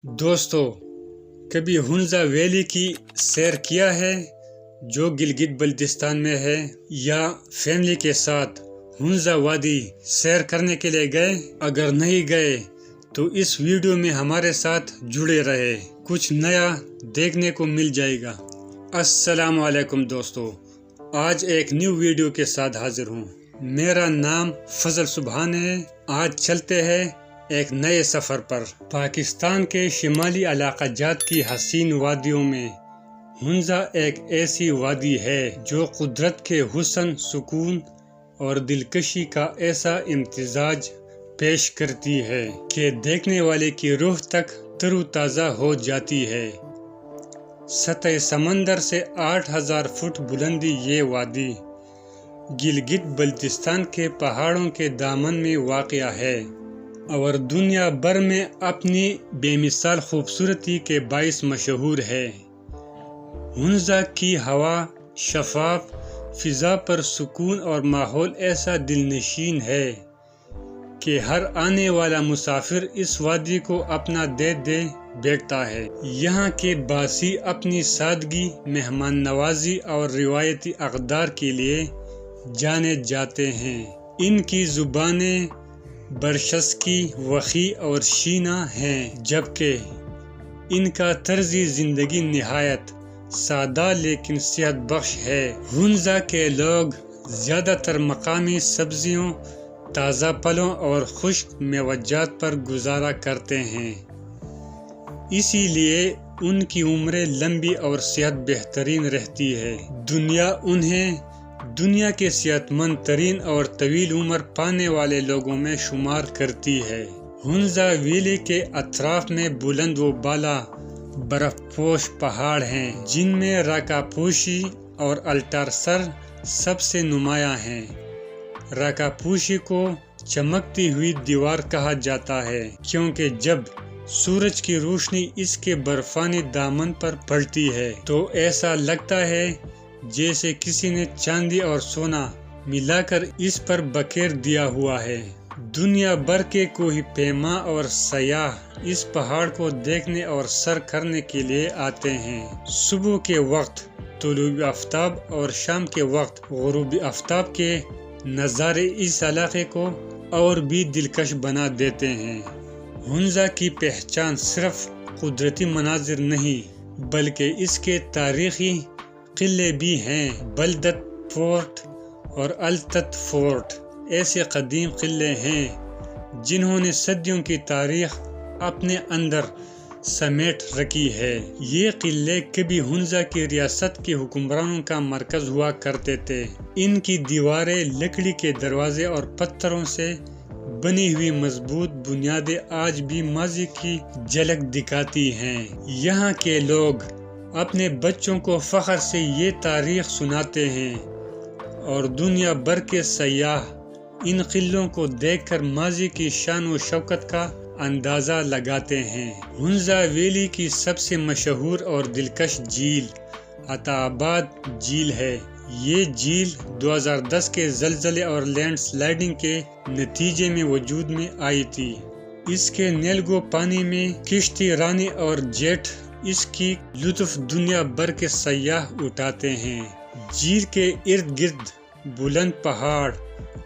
دوستو، کبھی ہنزا ویلی کی سیر کیا ہے جو گلگت بلتستان میں ہے، یا فیملی کے ساتھ ہنزا وادی سیر کرنے کے لیے گئے؟ اگر نہیں گئے تو اس ویڈیو میں ہمارے ساتھ جڑے رہے، کچھ نیا دیکھنے کو مل جائے گا۔ السلام علیکم دوستو، آج ایک نیو ویڈیو کے ساتھ حاضر ہوں۔ میرا نام فضل سبحان ہے۔ آج چلتے ہیں ایک نئے سفر پر۔ پاکستان کے شمالی علاقہ جات کی حسین وادیوں میں ہنزا ایک ایسی وادی ہے جو قدرت کے حسن، سکون اور دلکشی کا ایسا امتزاج پیش کرتی ہے کہ دیکھنے والے کی روح تک تر و تازہ ہو جاتی ہے۔ سطح سمندر سے 8000 فٹ بلندی یہ وادی گلگت بلتستان کے پہاڑوں کے دامن میں واقع ہے اور دنیا بھر میں اپنی بے مثال خوبصورتی کے باعث مشہور ہے۔ ہنزا کی ہوا شفاف، فضا پر سکون اور ماحول ایسا دل نشین ہے کہ ہر آنے والا مسافر اس وادی کو اپنا دے بیٹھتا ہے۔ یہاں کے باسی اپنی سادگی، مہمان نوازی اور روایتی اقدار کے لیے جانے جاتے ہیں۔ ان کی زبانیں برشسکی، وسیع اور شینا ہیں، جبکہ ان کا طرز زندگی نہایت سادہ لیکن صحت بخش ہے۔ ہنزا کے لوگ زیادہ تر مقامی سبزیوں، تازہ پھلوں اور خشک میوجات پر گزارا کرتے ہیں، اسی لیے ان کی عمریں لمبی اور صحت بہترین رہتی ہے۔ دنیا انہیں دنیا کے صحت مند ترین اور طویل عمر پانے والے لوگوں میں شمار کرتی ہے۔ ہنزا ویلی کے اطراف میں بلند و بالا برف پوش پہاڑ ہیں، جن میں راکاپوشی اور الٹارسر سب سے نمایاں ہیں۔ راکاپوشی کو چمکتی ہوئی دیوار کہا جاتا ہے کیونکہ جب سورج کی روشنی اس کے برفانی دامن پر پڑتی ہے تو ایسا لگتا ہے جیسے کسی نے چاندی اور سونا ملا کر اس پر بکھیر دیا ہوا ہے۔ دنیا بھر کے کوہ پیما اور سیاح اس پہاڑ کو دیکھنے اور سر کرنے کے لیے آتے ہیں۔ صبح کے وقت طلوع آفتاب اور شام کے وقت غروب آفتاب کے نظارے اس علاقے کو اور بھی دلکش بنا دیتے ہیں۔ ہنزا کی پہچان صرف قدرتی مناظر نہیں بلکہ اس کے تاریخی قلعے بھی ہیں۔ بلدت فورٹ اور التت فورٹ ایسے قدیم قلعے ہیں جنہوں نے صدیوں کی تاریخ اپنے اندر سمیٹ رکھی ہے۔ یہ قلعے کبھی ہنزا کی ریاست کے حکمرانوں کا مرکز ہوا کرتے تھے۔ ان کی دیواریں، لکڑی کے دروازے اور پتھروں سے بنی ہوئی مضبوط بنیادیں آج بھی ماضی کی جھلک دکھاتی ہیں۔ یہاں کے لوگ اپنے بچوں کو فخر سے یہ تاریخ سناتے ہیں اور دنیا بھر کے سیاح ان قلعوں کو دیکھ کر ماضی کی شان و شوکت کا اندازہ لگاتے ہیں۔ ہنزا ویلی کی سب سے مشہور اور دلکش جھیل عطا آباد جھیل ہے۔ یہ جھیل 2010 کے زلزلے اور لینڈ سلائڈنگ کے نتیجے میں وجود میں آئی تھی۔ اس کے نیلگو پانی میں کشتی رانی اور جیٹ اس کی لطف دنیا بھر کے سیاح اٹھاتے ہیں۔ جھیل کے ارد گرد بلند پہاڑ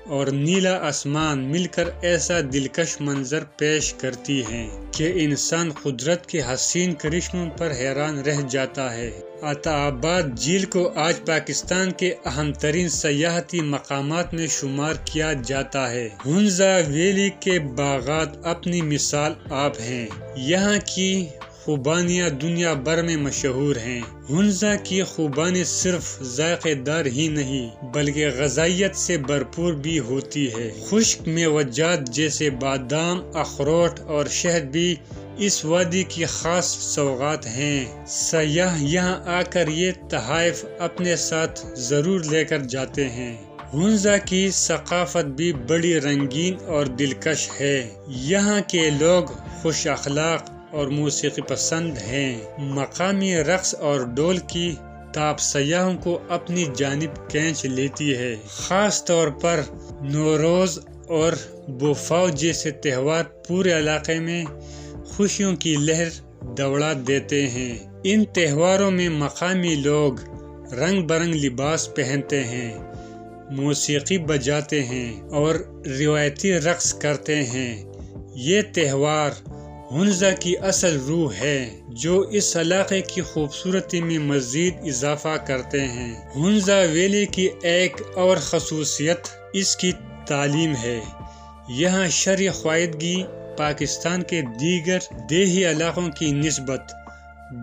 اور نیلا آسمان مل کر ایسا دلکش منظر پیش کرتی ہیں کہ انسان قدرت کے حسین کرشموں پر حیران رہ جاتا ہے۔ عطا آباد جھیل کو آج پاکستان کے اہم ترین سیاحتی مقامات میں شمار کیا جاتا ہے۔ ہنزا ویلی کے باغات اپنی مثال آپ ہیں۔ یہاں کی خوبانیاں دنیا بھر میں مشہور ہیں۔ ہنزا کی خوبانی صرف ذائقہ دار ہی نہیں بلکہ غذائیت سے بھرپور بھی ہوتی ہے۔ خشک میوجات جیسے بادام، اخروٹ اور شہد بھی اس وادی کی خاص سوغات ہیں۔ سیاح یہاں آ کر یہ تحائف اپنے ساتھ ضرور لے کر جاتے ہیں۔ ہنزا کی ثقافت بھی بڑی رنگین اور دلکش ہے۔ یہاں کے لوگ خوش اخلاق اور موسیقی پسند ہیں۔ مقامی رقص اور ڈول کی تاپ سیاحوں کو اپنی جانب کھینچ لیتی ہے۔ خاص طور پر نوروز اور بوفاو جیسے تہوار پورے علاقے میں خوشیوں کی لہر دوڑا دیتے ہیں۔ ان تہواروں میں مقامی لوگ رنگ برنگ لباس پہنتے ہیں، موسیقی بجاتے ہیں اور روایتی رقص کرتے ہیں۔ یہ تہوار ہنزا کی اصل روح ہے جو اس علاقے کی خوبصورتی میں مزید اضافہ کرتے ہیں۔ ہنزا ویلی کی ایک اور خصوصیت اس کی تعلیم ہے۔ یہاں شرعی قاعدگی پاکستان کے دیگر دیہی علاقوں کی نسبت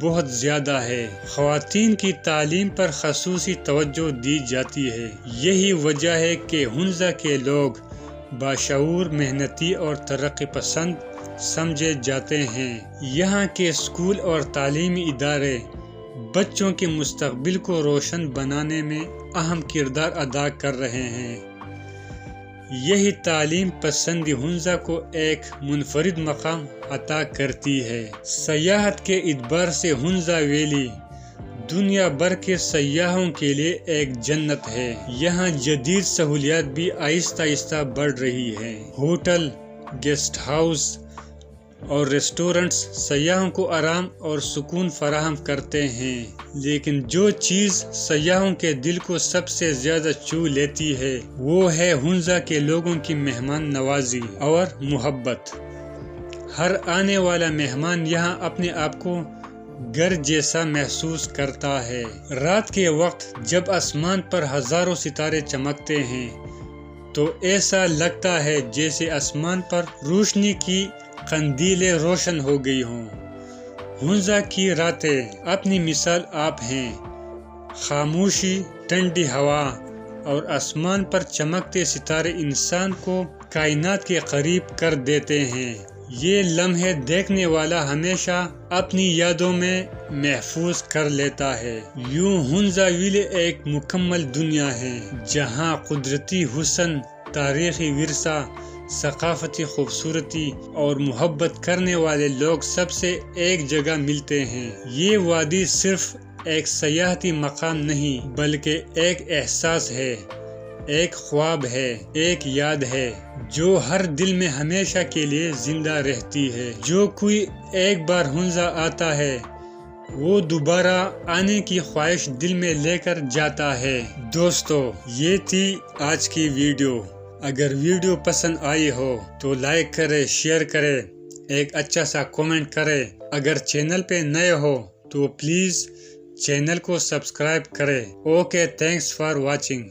بہت زیادہ ہے۔ خواتین کی تعلیم پر خصوصی توجہ دی جاتی ہے۔ یہی وجہ ہے کہ ہنزا کے لوگ باشعور، محنتی اور ترقی پسند سمجھے جاتے ہیں۔ یہاں کے اسکول اور تعلیمی ادارے بچوں کے مستقبل کو روشن بنانے میں اہم کردار ادا کر رہے ہیں۔ یہی تعلیم پسندی ہنزا کو ایک منفرد مقام عطا کرتی ہے۔ سیاحت کے اعتبار سے ہنزا ویلی دنیا بھر کے سیاحوں کے لیے ایک جنت ہے۔ یہاں جدید سہولیات بھی آہستہ آہستہ بڑھ رہی ہیں۔ ہوٹل، گیسٹ ہاؤس اور ریسٹورنٹس سیاحوں کو آرام اور سکون فراہم کرتے ہیں، لیکن جو چیز سیاحوں کے دل کو سب سے زیادہ چھو لیتی ہے وہ ہے ہنزا کے لوگوں کی مہمان نوازی اور محبت۔ ہر آنے والا مہمان یہاں اپنے آپ کو گھر جیسا محسوس کرتا ہے۔ رات کے وقت جب آسمان پر ہزاروں ستارے چمکتے ہیں تو ایسا لگتا ہے جیسے آسمان پر روشنی کی قندیلیں روشن ہو گئی ہوں۔ ہنزا کی راتیں اپنی مثال آپ ہیں۔ خاموشی، ٹھنڈی ہوا اور آسمان پر چمکتے ستارے انسان کو کائنات کے قریب کر دیتے ہیں۔ یہ لمحے دیکھنے والا ہمیشہ اپنی یادوں میں محفوظ کر لیتا ہے۔ یوں ہنزا ویلی ایک مکمل دنیا ہے جہاں قدرتی حسن، تاریخی ورثہ، ثقافتی خوبصورتی اور محبت کرنے والے لوگ سب سے ایک جگہ ملتے ہیں۔ یہ وادی صرف ایک سیاحتی مقام نہیں بلکہ ایک احساس ہے، ایک خواب ہے، ایک یاد ہے جو ہر دل میں ہمیشہ کے لیے زندہ رہتی ہے۔ جو کوئی ایک بار ہنزا آتا ہے وہ دوبارہ آنے کی خواہش دل میں لے کر جاتا ہے۔ دوستو، یہ تھی آج کی ویڈیو۔ اگر ویڈیو پسند آئی ہو تو لائک کرے، شیئر کرے، ایک اچھا سا کومنٹ کرے۔ اگر چینل پہ نئے ہو تو پلیز چینل کو سبسکرائب کرے۔ Okay, thanks for watching.